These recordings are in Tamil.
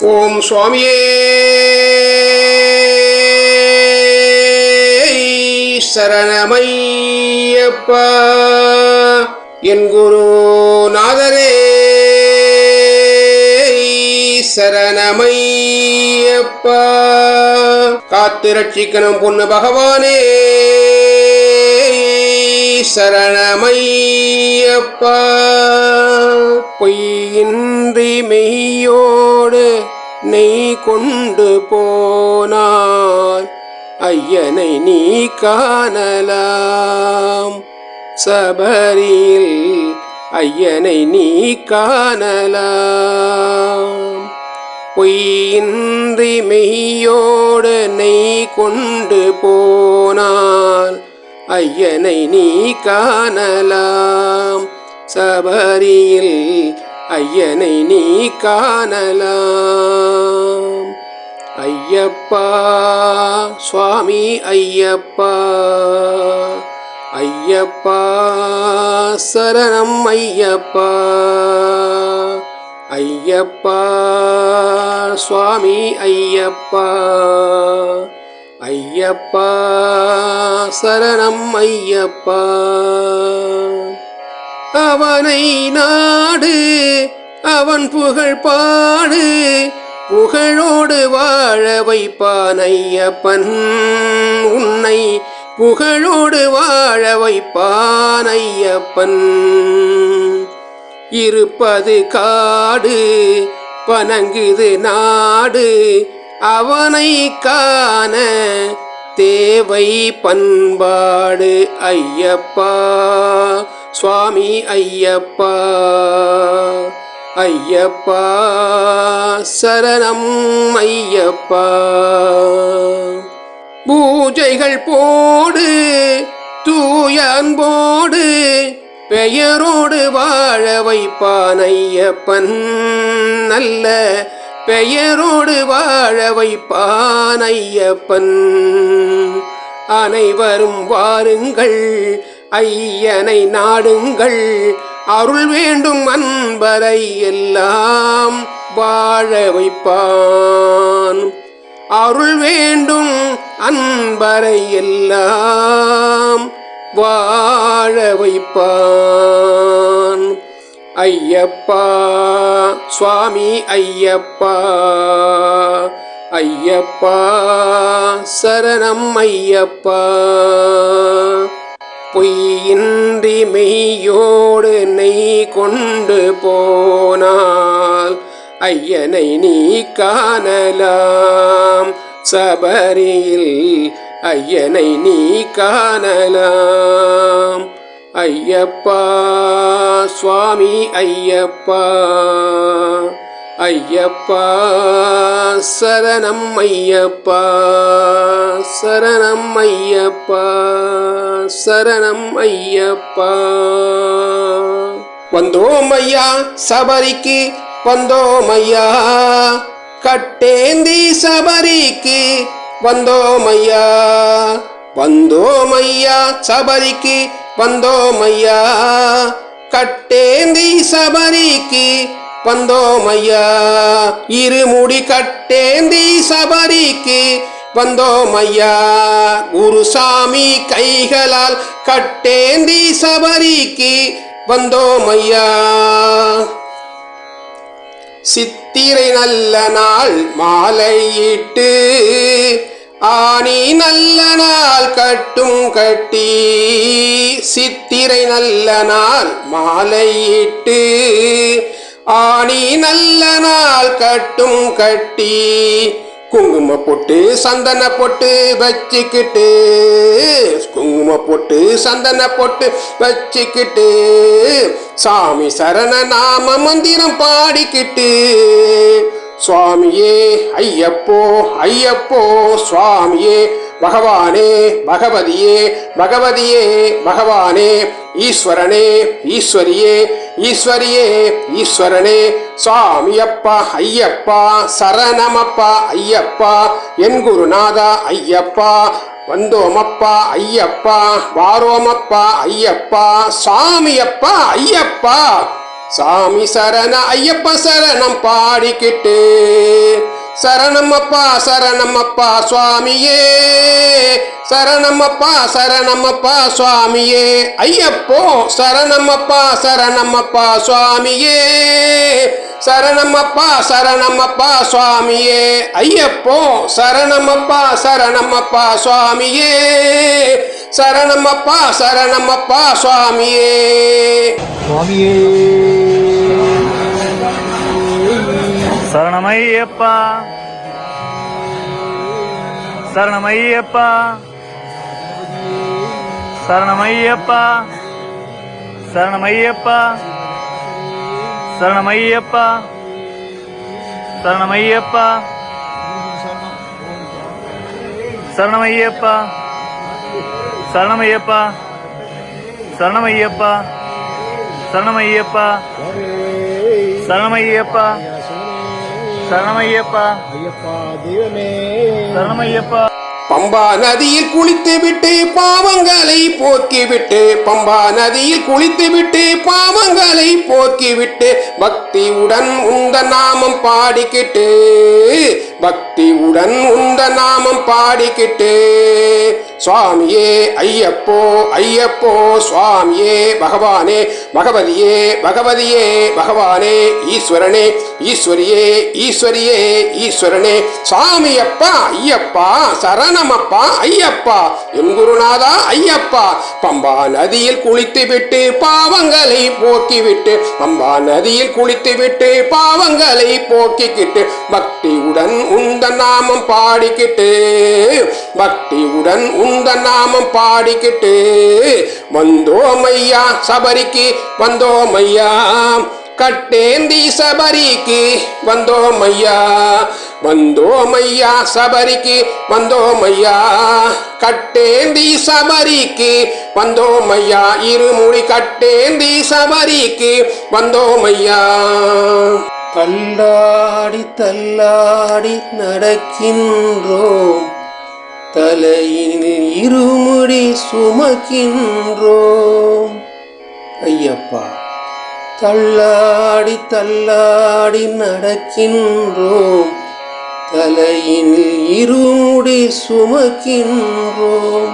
ஓம் சுவாமியே சரணமையப்பா. என் குருநாதரே சரணமையப்பா. காத்து ரட்சிக்கணும் பொண்ணு பகவானே சரணமையப்பா. பொய்யின்றி மெய்யோடு நெய் கொண்டு போனார் ஐயனை நீ காணலாம். சபரியில் ஐயனை நீ காணலாம். பொய்யின்றி மெய்யோடு நெய் கொண்டு போனார் ஐயனை நீ காணலாம். சபரியில் ஐயனை நீ காணலாம். ஐயப்பா சுவாமி ஐயப்பா, ஐயப்பா சரணம் ஐயப்பா. ஐயப்பா சுவாமி ஐயப்பா, ஐயப்பா சரணம் ஐயப்பா. அவனை நாடு அவன் புகழ் பாடு, புகழோடு வாழ வைப்பான் ஐயப்பன். உன்னை புகழோடு வாழ வைப்பான் ஐயப்பன். இருப்பது காடு பனங்குது நாடு, அவனை காண தேவை பண்பாடு. ஐயப்பா சுவாமி ஐயப்பா, ஐயப்பா சரணம் ஐயப்பா. பூஜைகள் போடு தூய அன்போடு, பெயரோடு வாழ வைப்பான் ஐயப்பன். நல்ல பெயரோடு வாழ வைப்பான் ஐயப்பன். அனைவரும் வாருங்கள் ஐயனை நாடுங்கள், அருள் வேண்டும் அன்பரை எல்லாம் வாழ வைப்பான். அருள் வேண்டும் அன்பரை எல்லாம் வாழ வைப்பான். ஐயப்பா சுவாமி ஐயப்பா, ஐயப்பா சரணம் ஐயப்பா. பொய்யின்றி மெய்யோடு நெய் கொண்டு போனால் ஐயனை நீ காணலாம். சபரியில் ஐயனை நீ காணலாம். ஐயப்பா சுவாமி ஐயப்பா, ஐயப்பா சரணம் ஐயப்பா, சரணம் ஐயப்பா, சரணம் ஐயப்பா. வந்தோம் ஐயா சபரிக்கு வந்தோம் ஐயா, கட்டேந்தி சபரிக்கு வந்தோம் ஐயா. வந்தோம் ஐயா சபரிக்கு வந்தோம் ஐயா, கட்டேந்தி சபரிக்கு வந்தோம் ஐயா. இருமுடி கட்டேந்தி சபரிக்கு வந்தோம் ஐயா. குருசாமி கைகளால் கட்டேந்தி சபரிக்கு வந்தோம் ஐயா. சித்திரை நல்ல நாள் மாலையிட்டு, ஆனி நல்ல நாள் கட்டும் கட்டி. சித்திரை நல்ல நாள் மாலையிட்டு, ஆனி நல்ல நாள் கட்டும் கட்டி. குங்கும பொட்டு சந்தன பொட்டு வச்சுக்கிட்டு, குங்கும பொட்டு சந்தன பொட்டு வச்சுக்கிட்டு, சாமி சரண நாம மந்திரம் பாடிக்கிட்டு. சுவாமியே ஐயப்போ ஐயப்போ சுவாமியே, பகவானே பகவதியே பகவதியே பகவானே, ஈஸ்வரனே ஈஸ்வரியே ஈஸ்வரியே ஈஸ்வரனே. சுவாமியப்பா ஐயப்பா சரணமப்பா ஐயப்பா. என் குருநாதா ஐயப்பா, வந்தோமப்பா ஐயப்பா, வாரோமப்பா ஐயப்பா. சாமியப்பா ஐயப்பா, சாமி சரண ஐயப்ப சரணம் பாடிக்கிட்டு சரணமப்பா சரணமப்பா சுவாமியே, சரணமப்பா சரணமப்பா சுவாமியே, ஐயப்போ சரணமப்பா சரணமப்பா சுவாமியே, சரணமப்பா சரணமப்பா சுவாமியே, ஐயப்போ சரணமப்பா சரணமப்பா சுவாமியே, சரணமப்பா சரணமப்பா சுவாமியே. சுவாமியே சரணமையப்பா சரணமையப்பா சரணமையப்பா சரணமையப்பா சரணமையப்பா சரணமையப்பா சரணமையப்பா சரணமையப்பா சரணமையப்பா சரணமையப்பா சரணமையப்பா சரணமையப்பா ஐயப்பா தெய்வமே சரணமையப்பா. பம்பா நதியில் குளித்து விட்டு பாவங்களை போக்கிவிட்டு, பம்பா நதியில் குளித்து விட்டு பாவங்களை போக்கிவிட்டு, பக்தியுடன் உந்த நாமம் பாடிக்கிட்டு, பக்தியுடன் உந்த நாமம் பாடிக்கிட்டு, சுவாமியே ஐயப்போ ஐயப்போ சுவாமியே, பகவானே பகவதியே பகவதியே பகவானே, ஈஸ்வரனே ஈஸ்வரியே ஈஸ்வரியே ஈஸ்வரனே, சாமியப்பா ஐயப்பா சரணமப்பா ஐயப்பா, என் குருநாதா ஐயப்பா. பம்பா நதியில் குளித்து விட்டு பாவங்களை போக்கிவிட்டு, பம்பா நதியில் குளித்து விட்டு பாவங்களை போக்கிக்கிட்டு, பக்தியுடன் உந்த நாமம் பாடிக்கிட்டு, பக்தியுடன் உந்த நாமம் பாடிக்கிட்டு, வந்தோமையா சபரிக்கு வந்தோமையா, கட்டேந்தி சபரிக்கு வந்தோமையா, வந்தோமையா சபரிக்கு வந்தோமையா, கட்டேந்தி சபரிக்கு வந்தோமையா, இருமுடி கட்டேந்தி சபரிக்கு வந்தோமையா. தள்ளாடி தள்ளாடி நடக்கின்றோம், தலையில் இருமுடி சுமக்கின்றோம் ஐயப்பா, தள்ளாடி தள்ளாடி நடக்கின்றோம், தலையில் இருமுடி சுமக்கின்றோம்,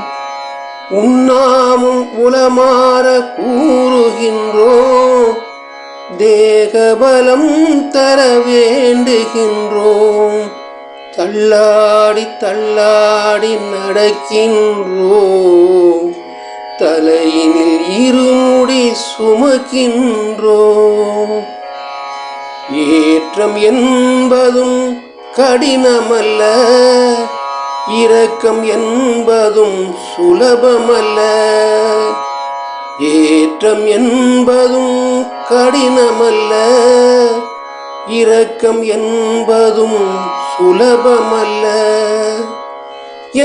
உண்ணாமும் உளமாற கூறுகின்றோம், தேகபலம் தர வேண்டுகின்றோம், தள்ளாடி தள்ளாடி நடக்கின்றோம், தலையினில் இருமுடி சுமக்கின்றோம். ஏற்றம் என்பதும் கடினமல்ல, இரக்கம் என்பதும் சுலபமல்ல, ஏற்றம் என்பதும் கடினமல்ல, இரக்கம் என்பதும் சுலபமல்ல.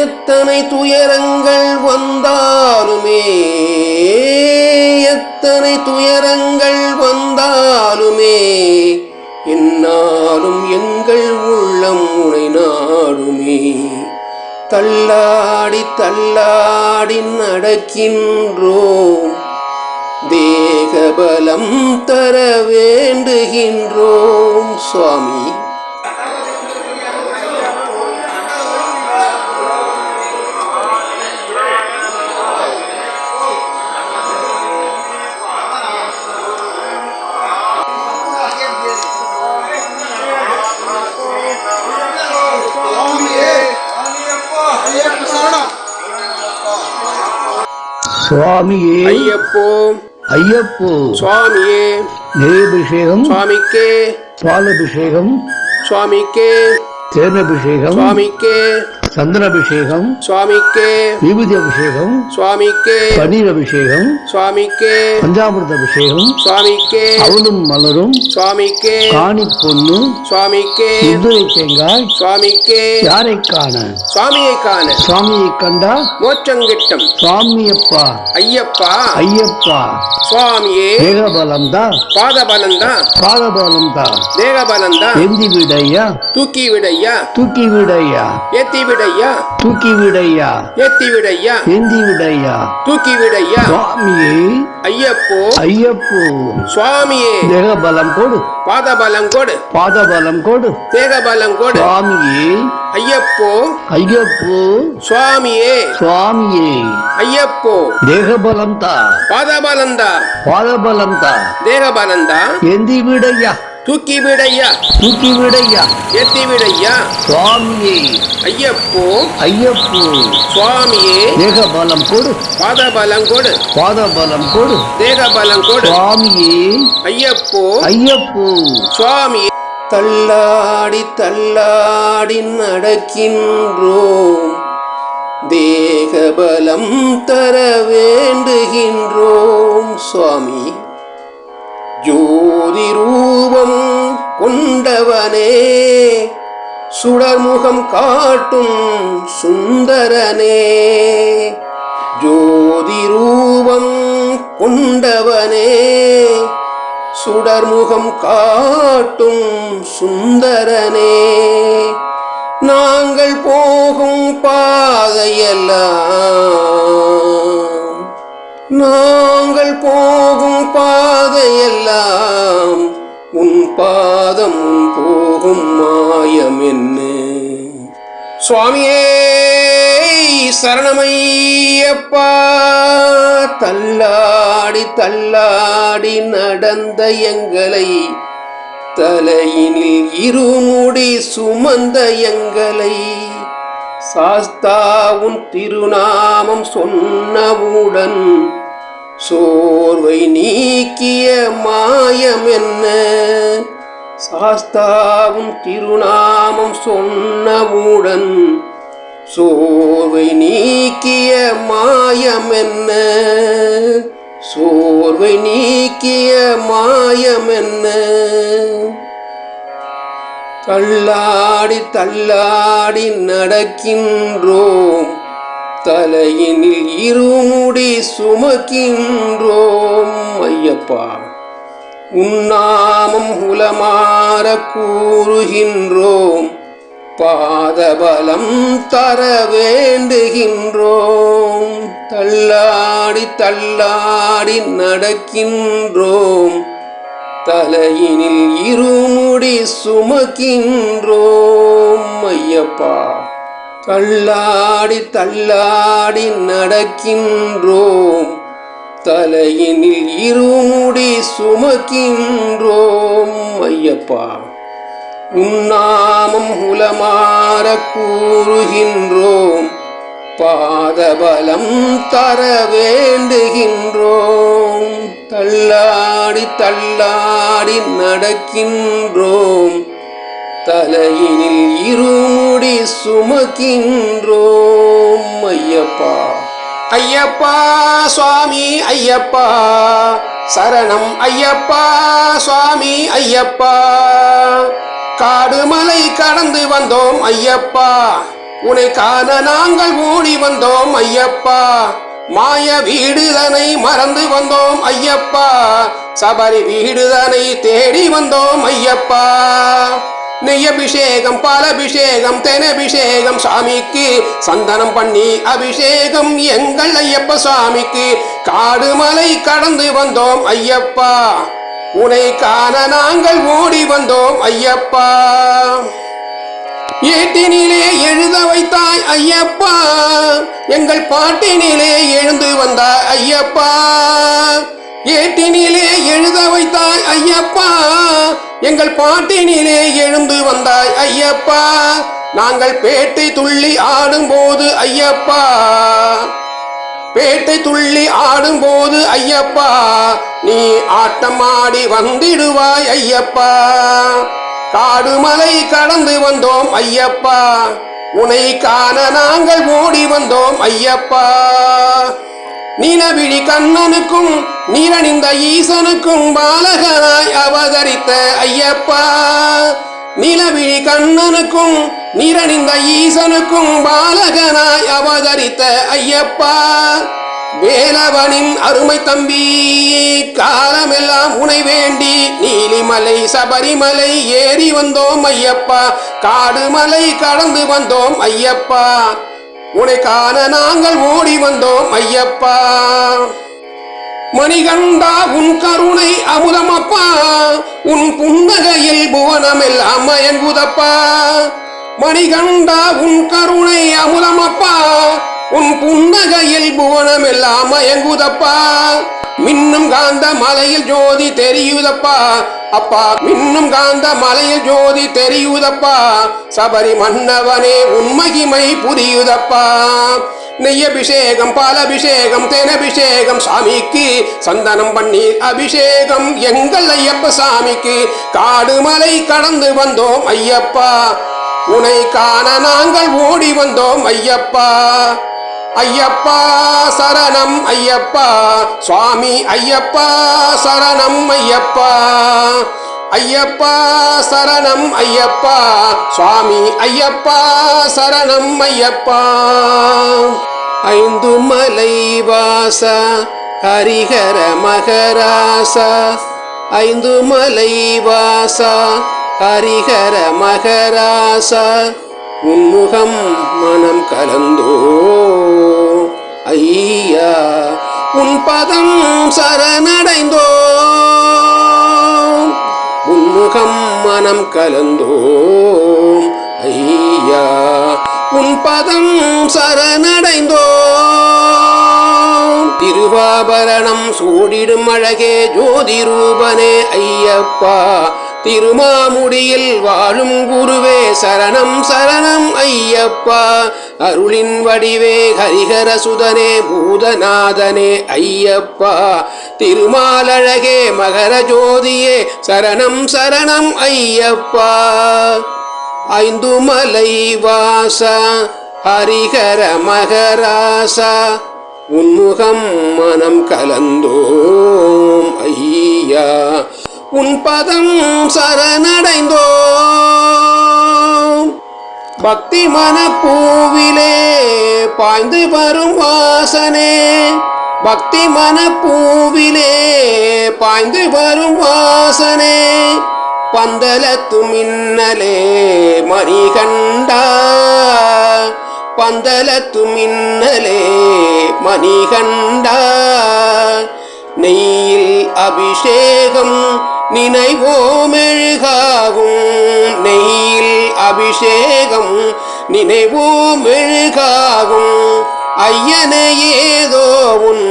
எத்தனை துயரங்கள் வந்தாலுமே, எத்தனை துயரங்கள் வந்தாலுமே, என்னாலும் எங்கள் உள்ளம் உனை நாடுமே, தள்ளாடி தள்ளாடி நடக்கின்றோம், தேகபலம் தர வேண்டுகின்றோம் சுவாமி. சுவாமியே ஐயப்போ ஐயப்போ சுவாமியே, நெய்யபிஷேகம் சுவாமிக்கே, பாலபிஷேகம் சுவாமிக்கே, தேனபிஷேகம் சுவாமிக்கே, சந்தனாபிஷேகம் சுவாமிக்கே, விபூதி அபிஷேகம் சுவாமிக்கே, பன்னீர் அபிஷேகம் சுவாமிக்கே, பஞ்சாமிர்த அபிஷேகம் சுவாமிக்கே, அவளும் மலரும் சுவாமிக்கே, காணி பொண்ணு சுவாமிக்கே, முதுரை தேங்காய் சுவாமிக்கே, யாரை காண சுவாமியை காண சுவாமியை கண்டா மோட்சங்கிட்டம் சுவாமியப்பா ஐயப்பா ஐயப்பா. சுவாமியே, தேகபலம்தா பாதபலந்தா பாதபலம்தா தேகபலந்தா எந்தி விடையா தூக்கி விடையா தூக்கி விடையா ஏத்தி விட விடையா, தூக்கி விடையா, ஏத்தி விடையா, ஏந்தி விடையா, தூக்கி விடையா. சுவாமியே ஐயப்போ ஐயப்போ, சுவாமியே, தேகபலம் கொடு, பாதபலம் கொடு, பாதபலம் கொடு, தேகபலம் கொடு. சுவாமியே ஐயப்போ ஐயப்போ, சுவாமியே, சுவாமியே, ஐயப்போ தேகபலம் தா, பாதபலந்தா, பாதபலம் தா, தேகபலந்தா, ஏந்தி விடையா, தூக்கி விடையா, தூக்கி விடையா, ஏத்தி விடையா. சுவாமியே ஐயப்போ ஐயப்போ, சுவாமியே, தேகபலம் கொடு, பாதபலம் கொடு, பாதபலம் கொடு, தேகபலம் கொடு. சுவாமியே ஐயப்போ ஐயப்போ, சுவாமியே. தள்ளாடி தள்ளாடி நடக்கின்றோம், தேகபலம் தர வேண்டுகின்றோம் சுவாமி. ஜோதி ரூபம் கொண்டவனே, சுடர்முகம் காட்டும் சுந்தரனே. ஜோதி ரூபம் கொண்டவனே, சுடர்முகம் காட்டும் சுந்தரனே. நாங்கள் போகும் பாதையெல்லாம், நாங்கள் போகும் பாதையெல்லாம் உன் பாதம் போகும் மாயம் என்ன. சுவாமியே சரணமையப்பா. தள்ளாடி தள்ளாடி நடந்த எங்களை, தலையினில் இருமுடி சுமந்த எங்களை, சாஸ்தாவும் திருநாமம் சொன்னவுடன் சோர்வை நீக்கிய மாயம் என்ன. சாஸ்தாவும் திருநாமம் சொன்னவுடன் சோர்வை நீக்கிய மாயம் என்ன. சோர்வை நீக்கிய மாயம் என்ன. தள்ளாடி தள்ளாடி நடக்கின்றோம், தலையினில் இருமுடி சுமக்கின்றோம் ஐயப்பா. உன்னாமம் உலமாற கூறுகின்றோம், பாதபலம் தர வேண்டுகின்றோம். தள்ளாடி தள்ளாடி நடக்கின்றோம், தலையினில் இருமுடி சுமக்கின்றோம் ஐயப்பா. தள்ளாடி தள்ளாடி நடக்கின்றோம், தலையினில் இருமுடி சுமக்கின்றோம் ஐயப்பா. உன்னாமம் உலமாற கூறுகின்றோம், பாதபலம் தர வேண்டுகின்றோம். தள்ளாடி தள்ளாடி நடக்கின்றோம், தலையினில் இருமுடி சுமக்கின்றோம் ஐயப்பா. ஐயப்பா சுவாமி ஐயப்பா, சரணம் ஐயப்பா சுவாமி ஐயப்பா. காடுமலை கடந்து வந்தோம் ஐயப்பா, உன்னை காண நாங்கள் ஓடி வந்தோம் ஐயப்பா. மாய வீடுதனை மறந்து வந்தோம் ஐயப்பா, சபரி வீடுதனை தேடி வந்தோம் ஐயப்பா. நெய்யபிஷேகம் பாலபிஷேகம் தெனபிஷேகம் சாமிக்கு, சந்தனம் பண்ணி அபிஷேகம் எங்கள் ஐயப்ப சுவாமிக்கு. காடுமலை கடந்து வந்தோம் ஐயப்பா, உன்னை காண நாங்கள் ஓடி வந்தோம் ஐயப்பா. ஏட்டினிலே எழுத வைத்தாய் ஐயப்பா, எங்கள் பாட்டினிலே எழுந்து வந்தாய் ஐயப்பா. ஏட்டினிலே எழுத வைத்தாய் ஐயப்பா, எங்கள் பாட்டினிலே எழுந்து வந்தாய் ஐயப்பா. நாங்கள் பேட்டை துள்ளி ஆடும்போது ஐயப்பா, பேட்டை துள்ளி ஆடும்போது ஐயப்பா, நீ ஆட்டமாடி வந்திடுவாய் ஐயப்பா. காடுமலை கடந்து வந்தோம் ஐயப்பா, உன்னை காண நாங்கள் ஓடி வந்தோம் ஐயப்பா. நீலவிழி கண்ணனுக்கும் நீரணிந்த ஈசனுக்கும் பாலகனாய் அவதரித்த ஐயப்பா. நீலவிழி கண்ணனுக்கும் நீரணிந்த ஈசனுக்கும் பாலகனாய் அவதரித்த ஐயப்பா. வேலவனின் அருமை தம்பி காலமெல்லாம் உனை வேண்டி நீலிமலை சபரிமலை ஏறி வந்தோம் ஐயப்பா, காடுமலை கடந்து வந்தோம் ஐயப்பா, உனை காண நாங்கள் ஓடி வந்தோம் ஐயப்பா. மணிகண்டா உன் கருணை அமுதமப்பா, உன் புன்னகையில் புவனமெல்லாம் மயங்குதப்பா. மணிகண்டா உன் கருணை அமுதமப்பா, உன் புன்னகையில் புவனமெல்லாம் மயங்குதப்பா. மின்னும் காந்த மலையில் ஜோதி தெரியுதப்பா அப்பா, மின்னும் காந்த மலையில் ஜோதி தெரியுதப்பா. சபரி மன்னவனே உன் மகிமை புரியுதப்பா. நெய்யபிஷேகம் பாலபிஷேகம் தேனபிஷேகம் சாமிக்கு, சந்தனம் பன்னீர் அபிஷேகம் எங்கள் ஐயப்ப சாமிக்கு. காடுமலை கடந்து வந்தோம் ஐயப்பா, உனை காண நாங்கள் ஓடி வந்தோம் ஐயப்பா. ஐயப்பா சரணம் ஐயப்பா, சுவாமி ஐயப்பா சரணம் ஐயப்பா. ஐயப்பா சரணம் ஐயப்பா, சுவாமி ஐயப்பா சரணம் ஐயப்பா. ஐந்து மலை வாசா ஹரிஹர மகராசா, ஐந்து மலை வாசா ஹரிஹர மகராசா. உன்முகம் மனம் கலந்தோ ஐயா, உன் பதம் சரணடைந்தோ. உன்முகம் மனம் கலந்தோ ஐயா, உன் பதம் சரணடைந்தோ. திருவாபரணம் சூடிடும் அழகே ஜோதி ரூபனே ஐயப்பா, திருமாமுடியில் வாழும் குருவே சரணம் சரணம் ஐயப்பா. அருளின் வடிவே ஹரிஹர சுதனே பூதநாதனே ஐயப்பா, திருமாலழகே மகர ஜோதியே சரணம் சரணம் ஐயப்பா. ஐந்து மலை வாசா ஹரிஹர மகராசா, உன்முகம் மனம் கலந்தோம் ஐயா, உன் பதம் சரணடைந்தோ. பக்தி மனப்பூவிலே பாய்ந்து வரும் வாசனே, பக்தி மனப்பூவிலே பாய்ந்து வரும் வாசனே. பந்தலத்து மின்னலே மணிகண்டா, பந்தலத்து மின்னலே மணிகண்டா. நெய்யில் அபிஷேகம் நினைவோமெழுகாகும், நெய்யில் அபிஷேகம் நினைவோமெழுகாகும். ஐயனே ஏதோ உன்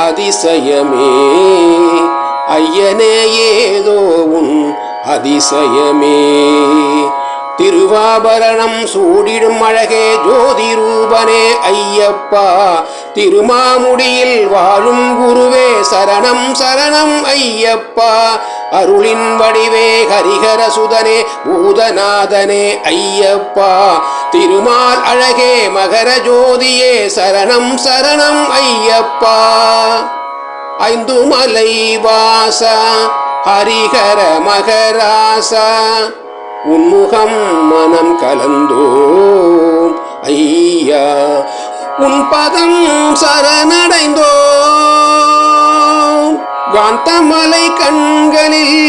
அதிசயமே, ஐயனே ஏதோ உன் அதிசயமே. திருவாபரணம் சூடிடும் அழகே ஜோதி ரூபனே ஐயப்பா, திருமாமுடியில் வாழும் குருவே சரணம் சரணம் ஐயப்பா. அருளின் வடிவே ஹரிஹர சுதனே பூதநாதனே ஐயப்பா, திருமால் அழகே மகர ஜோதியே சரணம் சரணம் ஐயப்பா. ஐந்து மலை வாசா ஹரிஹர மகராசா, உன்முகம் மனம் கலந்தோம் ஐயா, உன் பதம் சரணடைந்தோ. காந்தமலை கண்களில்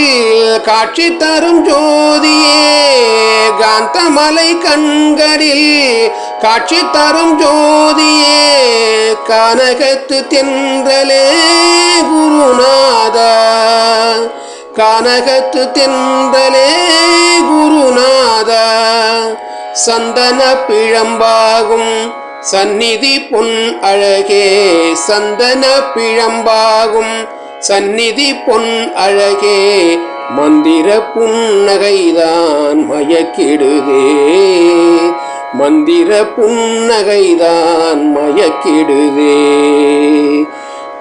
காட்சி தரும் ஜோதியே, காந்தமலை கண்களில் காட்சி தரும் ஜோதியே. கானகத்து தென்றலே குருநாதா, கானகத்து தென்றலே குருநாதா. சந்தன பிழம்பாகும் சந்நிதி பொன் அழகே, சந்தன பிழம்பாகும் சந்நிதி பொன் அழகே. மந்திர புன்னகைதான் மயக்கிடுதே, மந்திர புன்னகைதான் மயக்கிடுதே.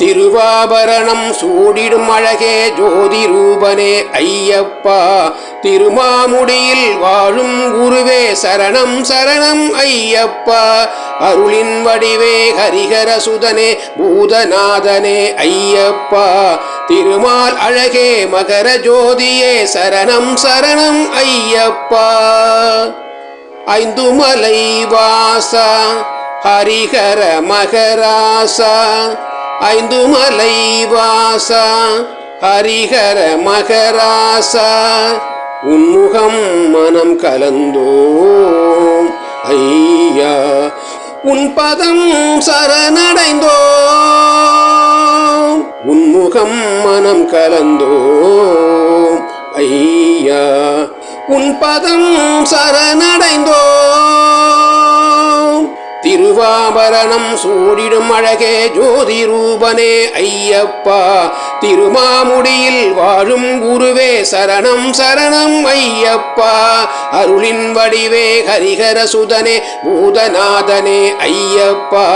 திருவாபரணம் சூடிடும் அழகே ஜோதி ரூபனே ஐயப்பா, திருமாமுடியில் வாழும் குருவே சரணம் சரணம் ஐயப்பா. அருளின் வடிவே ஹரிஹர சுதனே பூதநாதனே ஐயப்பா, திருமால் அழகே மகர ஜோதியே சரணம் சரணம் ஐயப்பா. ஐந்து மலை வாசா ஹரிஹர மகராசா, ஐந்து மலை வாசா ஹரிஹர மகராசா உன்முகம் மனம் கலந்தோம் ஐயா உன் பதம் சரணடைந்தோம் உன்முகம் மனம் கலந்தோம் ஐயா உன் பதம் சரணடைந்தோம் திருவாபரணம் சூடிடும் அழகே ஜோதி ரூபனே ஐயப்பா திருமாமுடியில் வாழும் குருவே சரணம் சரணம் ஐயப்பா அருளின் வடிவே ஹரிஹர சுதனே பூதநாதனே ஐயப்பா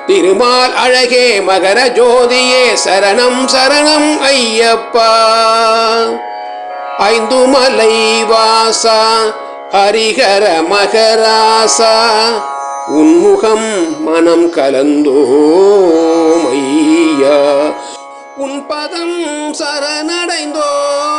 திருமால் அழகே மகர ஜோதியே சரணம் சரணம் ஐயப்பா ஐந்து மலை வாசா ஹரிஹர மகராசா உன்முகம் மனம் கலந்தோம் ஐயா உன் பதம் சரணடைந்தோம்